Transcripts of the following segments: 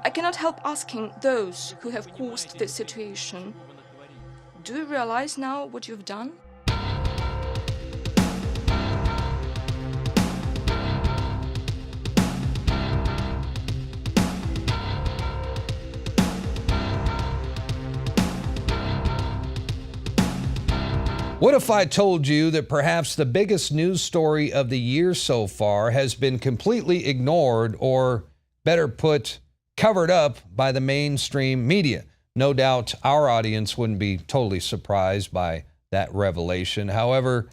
I cannot help asking those who have caused this situation, do you realize now what you've done? What if I told you that perhaps the biggest news story of the year so far has been completely ignored, or better put, covered up by the mainstream media? No doubt our audience wouldn't be totally surprised by that revelation. However,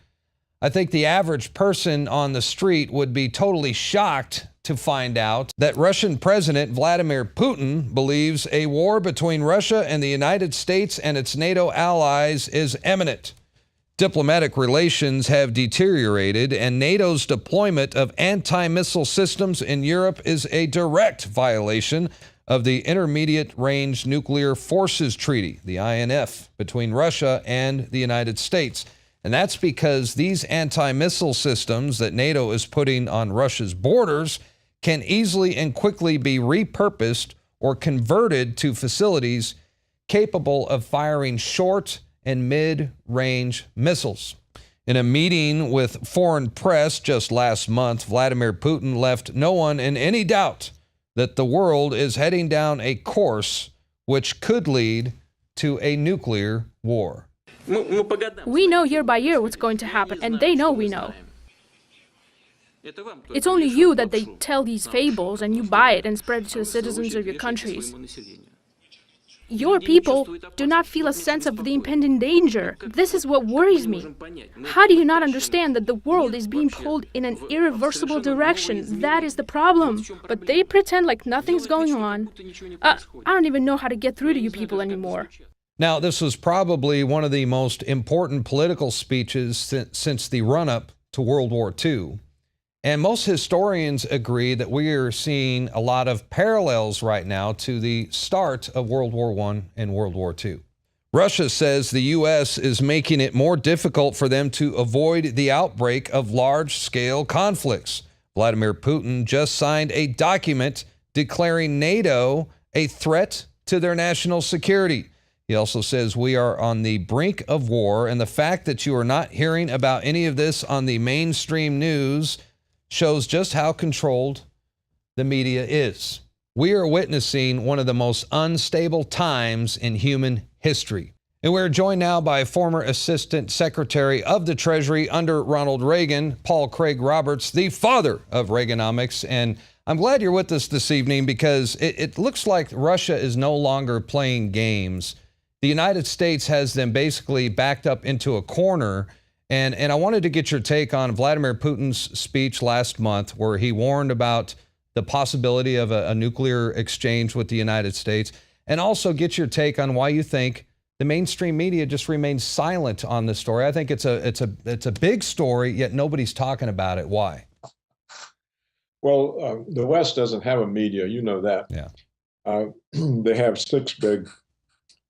I think the average person on the street would be totally shocked to find out that Russian President Vladimir Putin believes a war between Russia and the United States and its NATO allies is imminent. Diplomatic relations have deteriorated, and NATO's deployment of anti-missile systems in Europe is a direct violation of the Intermediate Range Nuclear Forces Treaty, the INF, between Russia and the United States. And that's because these anti-missile systems that NATO is putting on Russia's borders can easily and quickly be repurposed or converted to facilities capable of firing short and mid-range missiles. In a meeting with foreign press just last month, Vladimir Putin left no one in any doubt that the world is heading down a course which could lead to a nuclear war. We know year by year what's going to happen, and they know we know. It's only you that they tell these fables, and you buy it and spread it to the citizens of your countries. Your people do not feel a sense of the impending danger. This is what worries me. How do you not understand that the world is being pulled in an irreversible direction? That is the problem. But they pretend like nothing's going on. I don't even know how to get through to you people anymore. Now, this was probably one of the most important political speeches since the run-up to World War II. And most historians agree that we are seeing a lot of parallels right now to the start of World War I and World War II. Russia says the U.S. is making it more difficult for them to avoid the outbreak of large-scale conflicts. Vladimir Putin just signed a document declaring NATO a threat to their national security. He also says we are on the brink of war, and the fact that you are not hearing about any of this on the mainstream news shows just how controlled the media is. We are witnessing one of the most unstable times in human history. And we're joined now by former Assistant Secretary of the Treasury under Ronald Reagan, Paul Craig Roberts, the father of Reaganomics. And I'm glad you're with us this evening, because it looks like Russia is no longer playing games. The United States has them basically backed up into a corner. And I wanted to get your take on Vladimir Putin's speech last month, where he warned about the possibility of a nuclear exchange with the United States, and also get your take on why you think the mainstream media just remains silent on this story. I think it's a big story, yet nobody's talking about it. Why? Well, the West doesn't have a media, you know that. Yeah. They have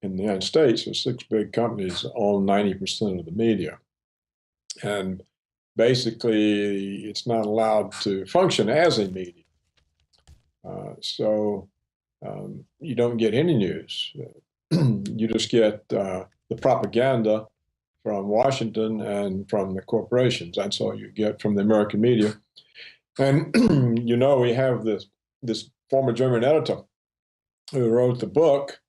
in the United States, there's 6 big companies own 90% of the media. And basically, it's not allowed to function as a media. So you don't get any news. You just get the propaganda from Washington and from the corporations. That's all you get from the American media. And, you know, we have this former German editor who wrote the book.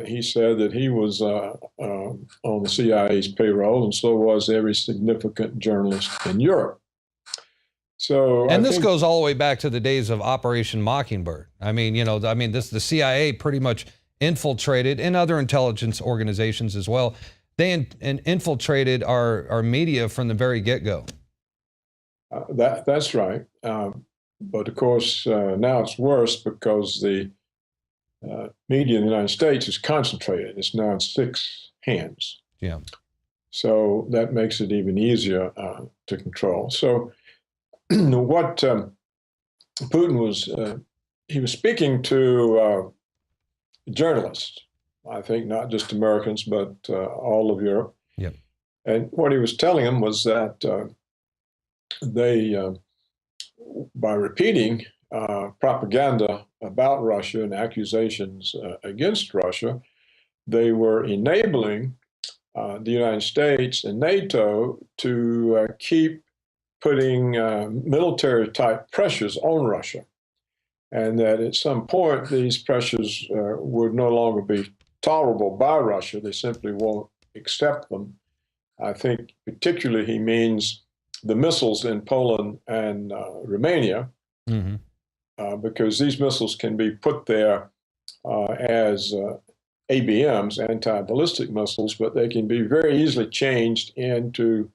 He said that he was on the CIA's payroll, and so was every significant journalist in Europe. So, and this goes all the way back to the days of Operation Mockingbird. I mean, you know, the CIA pretty much infiltrated, and other intelligence organizations as well. They infiltrated our media from the very get-go. That's right. But of course, now it's worse, because the media in the United States is concentrated. It's now in 6 hands. Yeah. So that makes it even easier to control. So what Putin was, he was speaking to journalists, I think not just Americans, but all of Europe. Yep. And what he was telling them was that they, by repeating propaganda about Russia and accusations against Russia, they were enabling the United States and NATO to keep putting military-type pressures on Russia, and that at some point these pressures would no longer be tolerable by Russia. They simply won't accept them. I think particularly he means the missiles in Poland and Romania, because these missiles can be put there as ABMs, anti-ballistic missiles, but they can be very easily changed into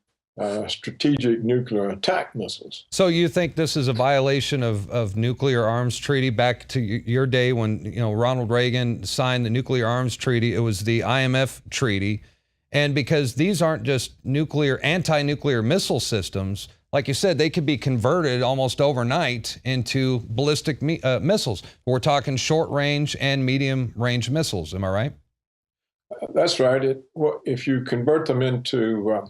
strategic nuclear attack missiles. So you think this is a violation of nuclear arms treaty back to your day when Ronald Reagan signed the nuclear arms treaty? It was the IMF treaty. And because these aren't just anti-nuclear missile systems, like you said, they could be converted almost overnight into ballistic missiles. We're talking short-range and medium-range missiles. Am I right? That's right. If you convert them into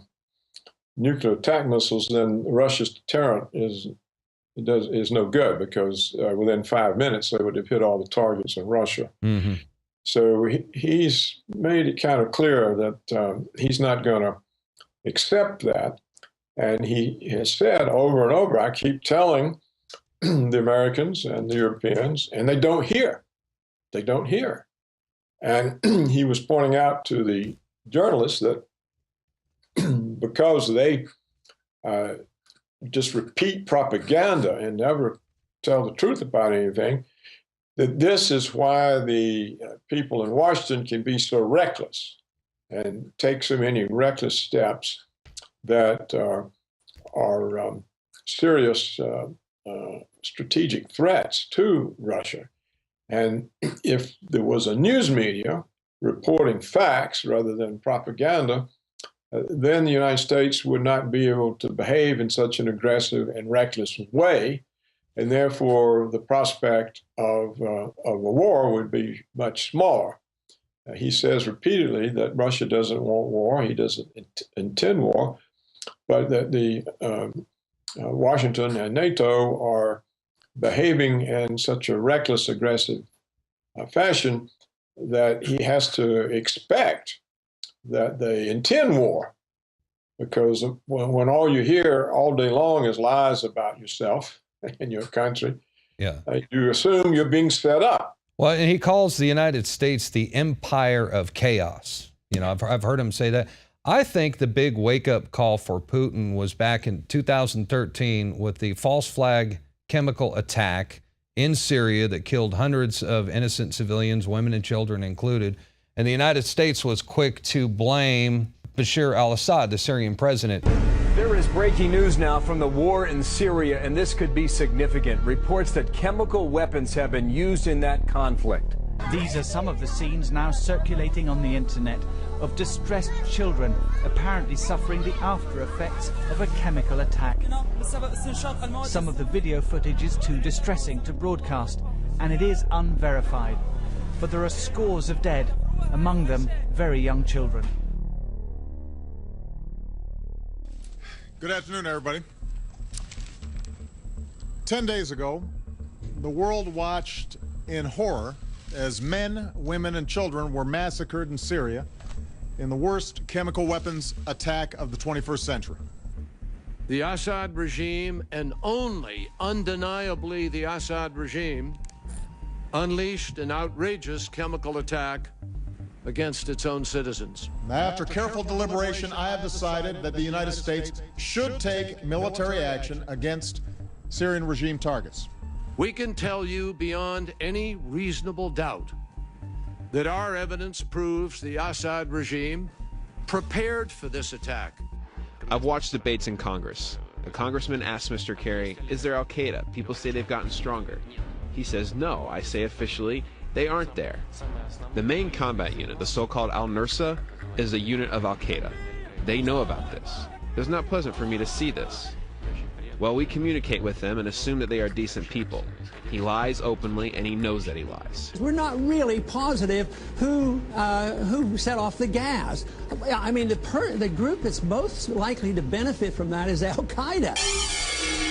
nuclear attack missiles, then Russia's deterrent is no good, because within 5 minutes they would have hit all the targets in Russia. So he's made it kind of clear that he's not going to accept that. And he has said over and over, I keep telling the Americans and the Europeans, and they don't hear. They don't hear. And he was pointing out to the journalists that because they just repeat propaganda and never tell the truth about anything, that this is why the people in Washington can be so reckless and take so many reckless steps that are serious strategic threats to Russia. And if there was a news media reporting facts rather than propaganda, then the United States would not be able to behave in such an aggressive and reckless way, and therefore the prospect of a war would be much smaller. He says repeatedly that Russia doesn't want war, he doesn't intend war, but that the Washington and NATO are behaving in such a reckless, aggressive fashion that he has to expect that they intend war, because when all you hear all day long is lies about yourself and your country, you assume you're being set up. Well, and he calls the United States the empire of chaos. I've heard him say that. I think the big wake-up call for Putin was back in 2013 with the false flag chemical attack in Syria that killed hundreds of innocent civilians, women and children included. And the United States was quick to blame Bashar al-Assad, the Syrian president. There is breaking news now from the war in Syria, and this could be significant. Reports that chemical weapons have been used in that conflict. These are some of the scenes now circulating on the internet of distressed children apparently suffering the after effects of a chemical attack. Some of the video footage is too distressing to broadcast, and it is unverified. But there are scores of dead, among them very young children. Good afternoon, everybody. 10 days ago, the world watched in horror as men, women, and children were massacred in Syria in the worst chemical weapons attack of the 21st century. The Assad regime, and only undeniably the Assad regime, unleashed an outrageous chemical attack against its own citizens. After careful deliberation, I have decided that the United States should take military action against Syrian regime targets. We can tell you beyond any reasonable doubt that our evidence proves the Assad regime prepared for this attack. I've watched debates in Congress. A congressman asked Mr. Kerry, is there Al-Qaeda? People say they've gotten stronger. He says no. I say officially, they aren't there. The main combat unit, the so-called Al-Nusra, is a unit of Al-Qaeda. They know about this. It's not pleasant for me to see this. Well, we communicate with them and assume that they are decent people. He lies openly, and he knows that he lies. We're not really positive who set off the gas. I mean, the group that's most likely to benefit from that is Al-Qaeda.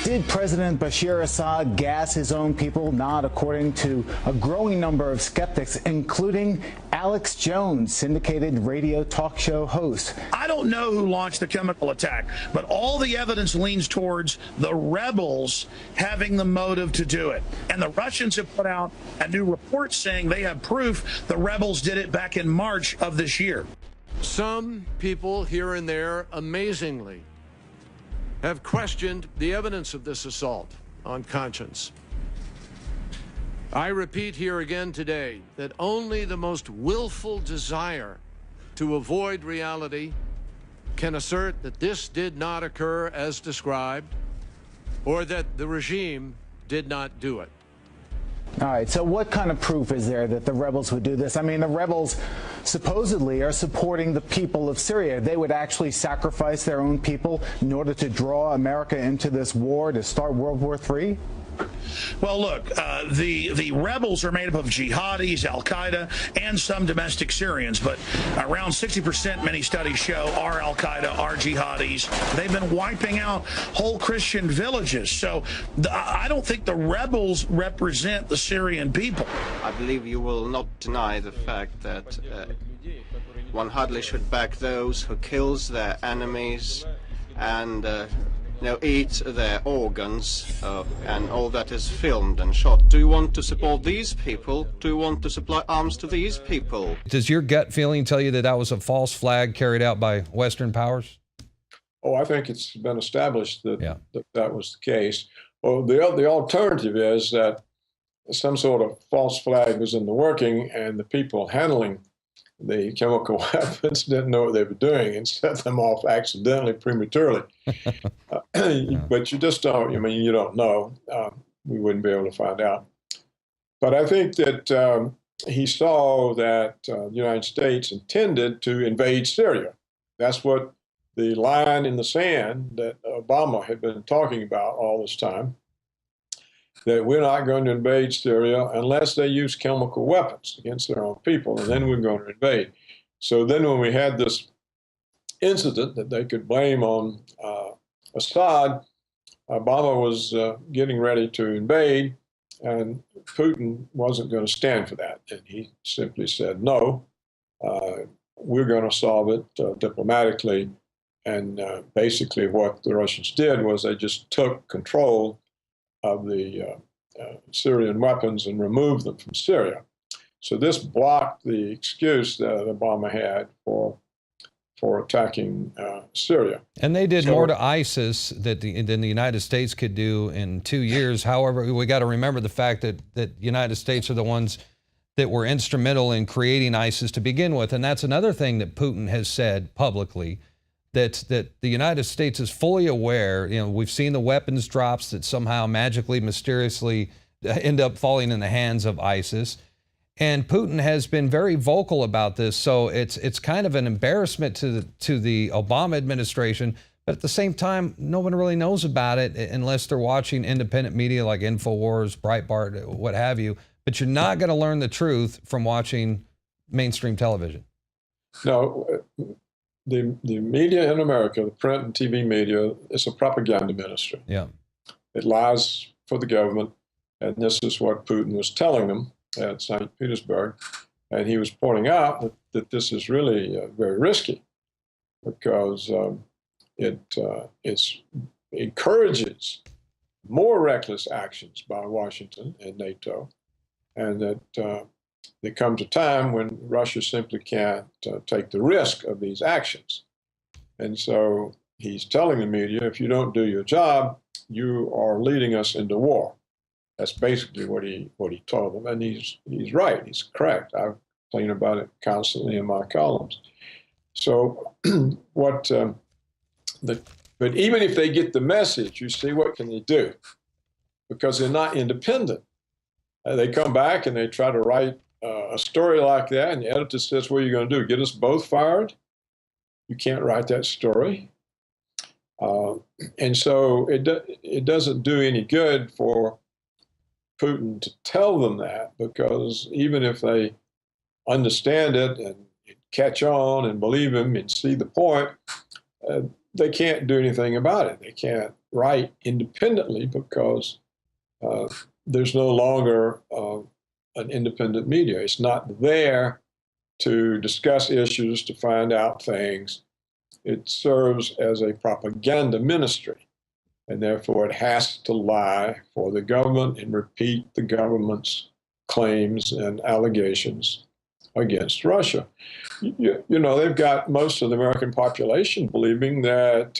Did President Bashar Assad gas his own people? Not according to a growing number of skeptics, including Alex Jones, syndicated radio talk show host. I don't know who launched the chemical attack, but all the evidence leans towards the rebels having the motive to do it. And the Russians have put out a new report saying they have proof the rebels did it back in March of this year. Some people here and there, amazingly, have questioned the evidence of this assault on conscience. I repeat here again today that only the most willful desire to avoid reality can assert that this did not occur as described, or that the regime did not do it. All right, so what kind of proof is there that the rebels would do this? I mean, the rebels supposedly are supporting the people of Syria. They would actually sacrifice their own people in order to draw America into this war to start World War III? Well, look, the rebels are made up of jihadis, al-Qaeda, and some domestic Syrians, but around 60%, many studies show, are al-Qaeda, are jihadis. They've been wiping out whole Christian villages. So I don't think the rebels represent the Syrian people. I believe you will not deny the fact that one hardly should back those who kills their enemies and eat their organs and all that is filmed and shot. Do you want to support these people? Do you want to supply arms to these people? Does your gut feeling tell you that that was a false flag carried out by Western powers? Oh, I think it's been established that that was the case. Well, the alternative is that some sort of false flag was in the working, and the people handling the chemical weapons didn't know what they were doing and set them off accidentally, prematurely. But you just don't, you don't know. We wouldn't be able to find out. But I think that he saw that the United States intended to invade Syria. That's what the line in the sand that Obama had been talking about all this time, that we're not going to invade Syria unless they use chemical weapons against their own people, and then we're going to invade. So then when we had this incident that they could blame on Assad, Obama was getting ready to invade, and Putin wasn't going to stand for that. And he simply said, no, we're going to solve it diplomatically. And basically what the Russians did was they just took control of the Syrian weapons and removed them from Syria. So this blocked the excuse that Obama had for attacking Syria. And they did more to ISIS than the United States could do in 2 years. However, we got to remember the fact that the United States are the ones that were instrumental in creating ISIS to begin with. And that's another thing that Putin has said publicly, that the United States is fully aware. We've seen the weapons drops that somehow magically, mysteriously end up falling in the hands of ISIS. And Putin has been very vocal about this, so it's kind of an embarrassment to the Obama administration. But at the same time, no one really knows about it unless they're watching independent media like InfoWars, Breitbart, what have you. But you're not going to learn the truth from watching mainstream television. No, the media in America, the print and TV media, is a propaganda ministry. Yeah, it lies for the government, and this is what Putin was telling them at St. Petersburg, and he was pointing out that this is really very risky because it encourages more reckless actions by Washington and NATO, and that there comes a time when Russia simply can't take the risk of these actions. And so he's telling the media, if you don't do your job, you are leading us into war. That's basically what he told them, and he's right. He's correct. I complain about it constantly in my columns. So, but even if they get the message, you see, what can they do? Because they're not independent. They come back and they try to write a story like that, and the editor says, "What are you going to do? Get us both fired?" You can't write that story, and so it doesn't do any good for Putin to tell them that, because even if they understand it and catch on and believe him and see the point, they can't do anything about it. They can't write independently because there's no longer an independent media. It's not there to discuss issues, to find out things. It serves as a propaganda ministry, and therefore it has to lie for the government and repeat the government's claims and allegations against Russia. You know, they've got most of the American population believing that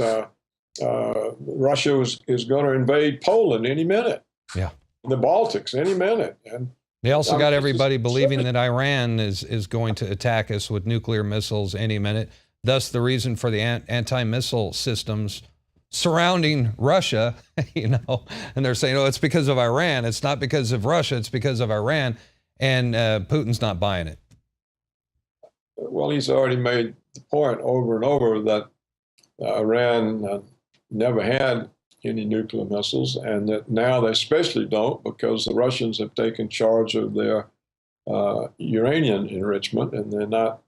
Russia is going to invade Poland any minute. Yeah. The Baltics any minute. And they also got everybody believing that Iran is going to attack us with nuclear missiles any minute. Thus, the reason for the anti-missile systems surrounding Russia, you know, and they're saying, oh, it's because of Iran. It's not because of Russia. It's because of Iran. And Putin's not buying it. Well, he's already made the point over and over that Iran never had any nuclear missiles, and that now they especially don't because the Russians have taken charge of their uranium enrichment, and they're not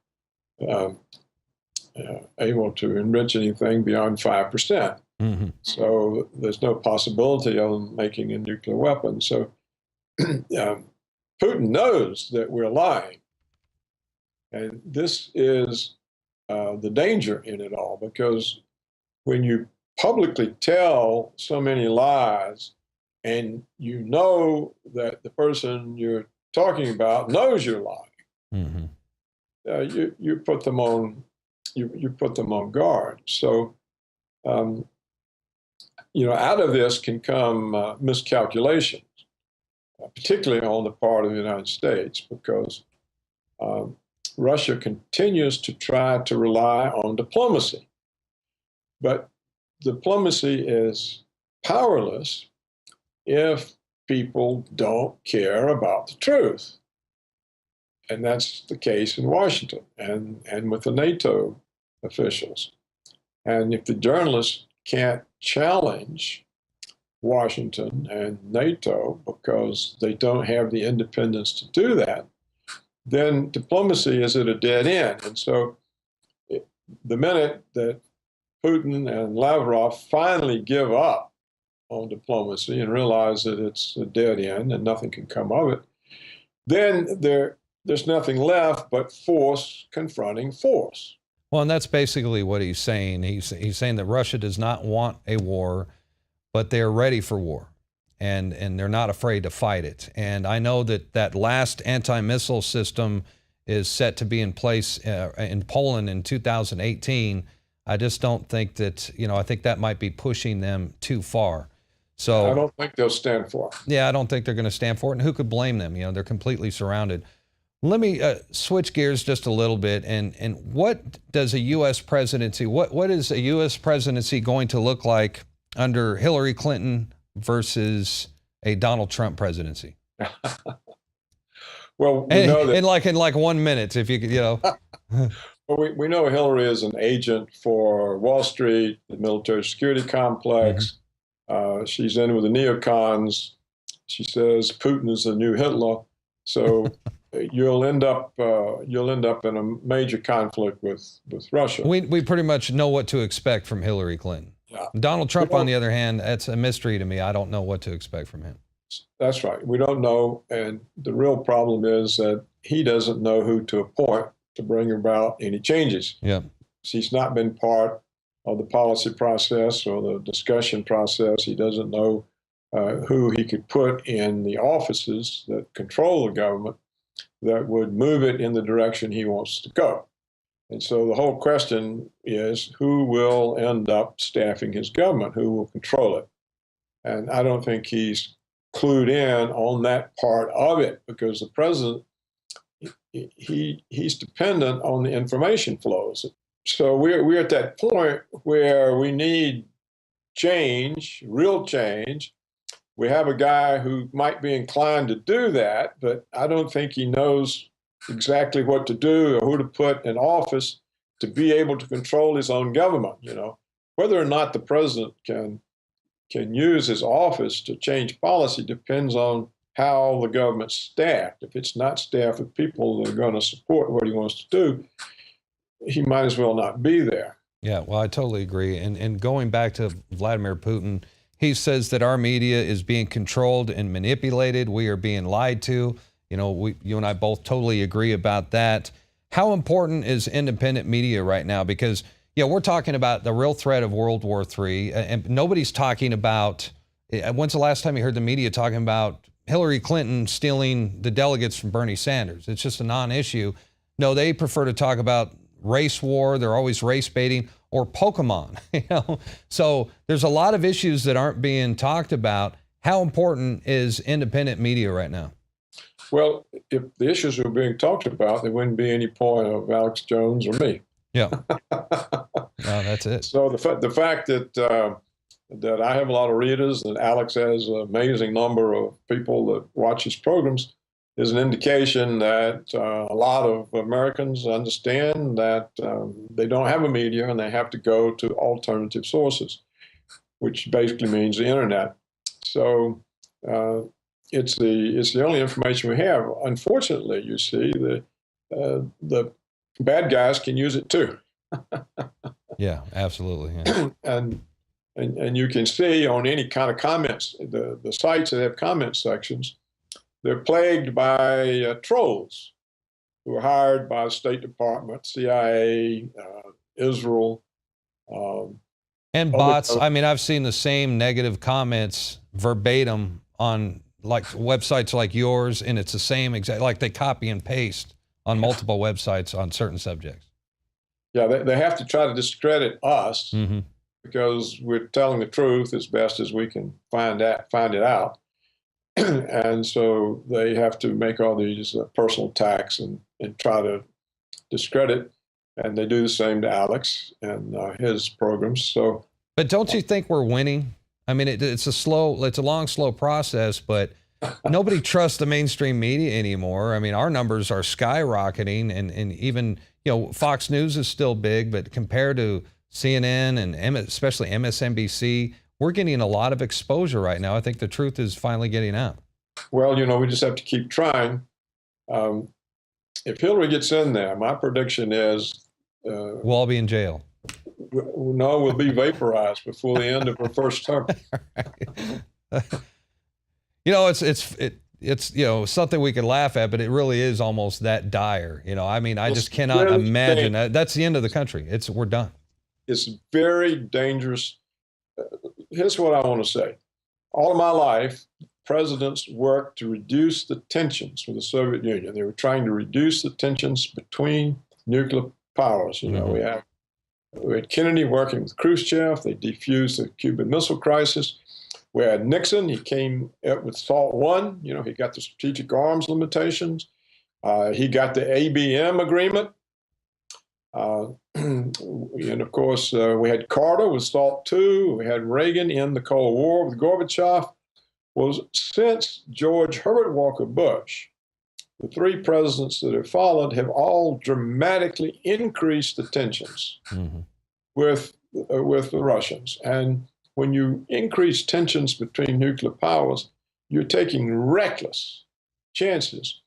able to enrich anything beyond 5%. Mm-hmm. So there's no possibility of them making a nuclear weapon. So Putin knows that we're lying. And this is the danger in it all, because when you publicly tell so many lies and you know that the person you're talking about knows you're lying, mm-hmm. You put them on you put them on guard. So you know, out of this can come miscalculations, particularly on the part of the United States, because Russia continues to try to rely on diplomacy. But diplomacy is powerless if people don't care about the truth. And that's the case in Washington and with the NATO officials. And if the journalists can't challenge Washington and NATO because they don't have the independence to do that, then diplomacy is at a dead end. And so the minute that Putin and Lavrov finally give up on diplomacy and realize that it's a dead end and nothing can come of it, then there's nothing left but force confronting force. Well, and that's basically what he's saying. He's saying that Russia does not want a war, but they're ready for war. And they're not afraid to fight it. And I know that last anti-missile system is set to be in place in Poland in 2018. I just don't think that, you know, I think that might be pushing them too far. So I don't think they'll stand for it. Yeah, I don't think they're going to stand for it. And who could blame them? You know, they're completely surrounded. Let me switch gears just a little bit. And what does a U.S. presidency, what is a U.S. presidency going to look like under Hillary Clinton versus a Donald Trump presidency? Well, we know that in like 1 minute, if you could, you know. Well, we know Hillary is an agent for Wall Street, the military security complex. Mm-hmm. She's in with the neocons. She says Putin is the new Hitler. So you'll end up in a major conflict with Russia. We pretty much know what to expect from Hillary Clinton. Yeah. Donald Trump, on the other hand, that's a mystery to me. I don't know what to expect from him. That's right. We don't know. And the real problem is that he doesn't know who to appoint to bring about any changes. Yeah. He's not been part of the policy process or the discussion process. He doesn't know who he could put in the offices that control the government that would move it in the direction he wants to go. And so the whole question is, who will end up staffing his government? Who will control it? And I don't think he's clued in on that part of it, because the president, he's dependent on the information flows. So we're at that point where we need change, real change. We have a guy who might be inclined to do that, but I don't think he knows exactly what to do or who to put in office to be able to control his own government. You know, whether or not the president can use his office to change policy depends on how the government's staffed. If it's not staffed with people that are going to support what he wants to do, he might as well not be there. Yeah, well, I totally agree. And going back to Vladimir Putin, He says that our media is being controlled and manipulated. We are being lied to. You know, you and I both totally agree about that. How important is independent media right now? Because, you know, we're talking about the real threat of World War III, and nobody's talking about, when's the last time you heard the media talking about Hillary Clinton stealing the delegates from Bernie Sanders? It's just a non-issue. No, they prefer to talk about race war. They're always race baiting, or Pokemon, you know? So there's a lot of issues that aren't being talked about. How important is independent media right now? Well, if the issues were being talked about, there wouldn't be any point of Alex Jones or me. Yeah. No, that's it. So the fact that that I have a lot of readers and Alex has an amazing number of people that watch his programs is an indication that a lot of Americans understand that they don't have a media and they have to go to alternative sources, which basically means the internet. So it's the only information we have. Unfortunately, you see, the bad guys can use it too. Yeah, absolutely. Yeah. And you can see on any kind of comments, the sites that have comment sections, they're plagued by trolls who are hired by the State Department, CIA, Israel. And bots. I mean, I've seen the same negative comments verbatim on like websites like yours, and it's the same exact, like they copy and paste on multiple websites on certain subjects. Yeah, they have to try to discredit us because we're telling the truth as best as we can find it out. And so they have to make all these personal attacks and try to discredit. And they do the same to Alex and his programs. So, but don't you think we're winning? I mean, it's a long, slow process, but nobody trusts the mainstream media anymore. I mean, our numbers are skyrocketing, and even, you know, Fox News is still big, but compared to CNN and especially MSNBC, we're getting a lot of exposure right now. I think the truth is finally getting out. Well, you know, we just have to keep trying. If Hillary gets in there, my prediction is we'll all be in jail. No, we'll be vaporized before the end of her first term. You know, it's you know, something we could laugh at, but it really is almost that dire. You know, I mean, I just cannot imagine that. That's the end of the country. We're done. It's very dangerous. Here's what I want to say. All of my life, presidents worked to reduce the tensions with the Soviet Union. They were trying to reduce the tensions between nuclear powers. You know, we had Kennedy working with Khrushchev. They defused the Cuban Missile Crisis. We had Nixon. He came up with SALT I. You know, he got the strategic arms limitations. He got the ABM agreement. And of course, we had Carter with SALT II. We had Reagan in the Cold War with Gorbachev. Well, since George Herbert Walker Bush, the three presidents that have followed have all dramatically increased the tensions with the Russians. And when you increase tensions between nuclear powers, you're taking reckless chances.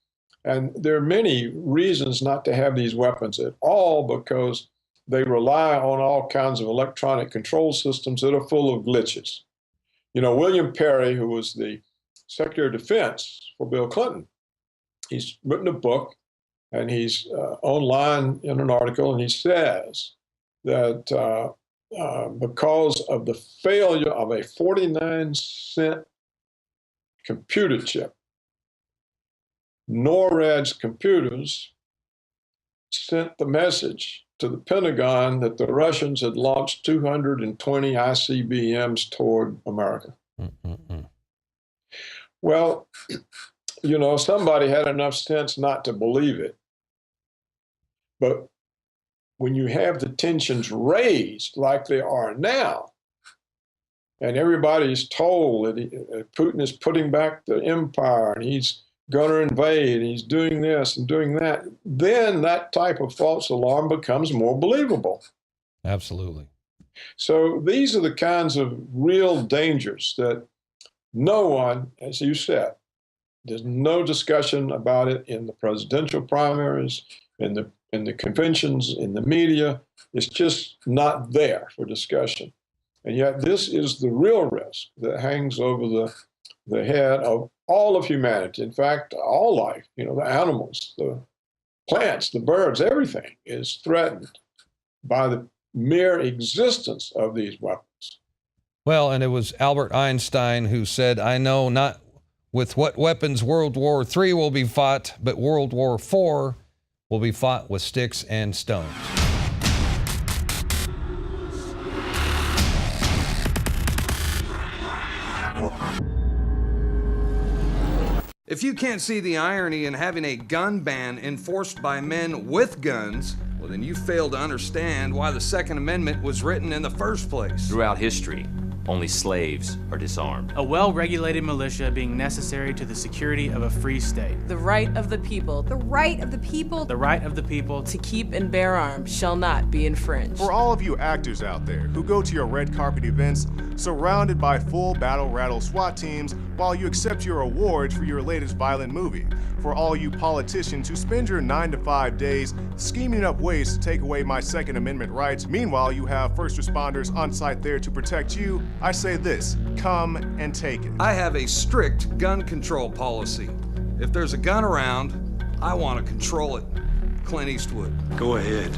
And there are many reasons not to have these weapons at all, because they rely on all kinds of electronic control systems that are full of glitches. You know, William Perry, who was the Secretary of Defense for Bill Clinton, he's written a book, and he's online in an article, and he says that because of the failure of a 49-cent computer chip, NORAD's computers sent the message to the Pentagon that the Russians had launched 220 ICBMs toward America. Well, you know, somebody had enough sense not to believe it. But when you have the tensions raised like they are now, and everybody's told that Putin is putting back the empire and he's going to invade, and he's doing this and doing that, then that type of false alarm becomes more believable. Absolutely. So these are the kinds of real dangers that no one, as you said, there's no discussion about it in the presidential primaries, in the conventions, in the media. It's just not there for discussion. And yet this is the real risk that hangs over the head of all of humanity. In fact, all life, the animals, the plants, the birds, everything is threatened by the mere existence of these weapons. Well, and it was Albert Einstein who said, I know not with what weapons World War III will be fought, but World War IV will be fought with sticks and stones. If you can't see the irony in having a gun ban enforced by men with guns, well, then you fail to understand why the Second Amendment was written in the first place. Throughout history, only slaves are disarmed. A well-regulated militia being necessary to the security of a free state. The right of the people. The right of the people. The right of the people to keep and bear arms shall not be infringed. For all of you actors out there who go to your red carpet events surrounded by full battle rattle SWAT teams while you accept your awards for your latest violent movie. For all you politicians who spend your 9 to 5 days scheming up ways to take away my Second Amendment rights, meanwhile you have first responders on site there to protect you, I say this, come and take it. I have a strict gun control policy. If there's a gun around, I want to control it. Clint Eastwood. Go ahead.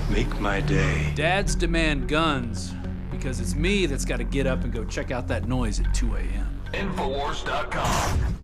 Make my day. Dads demand guns because it's me that's got to get up and go check out that noise at 2 a.m. Infowars.com.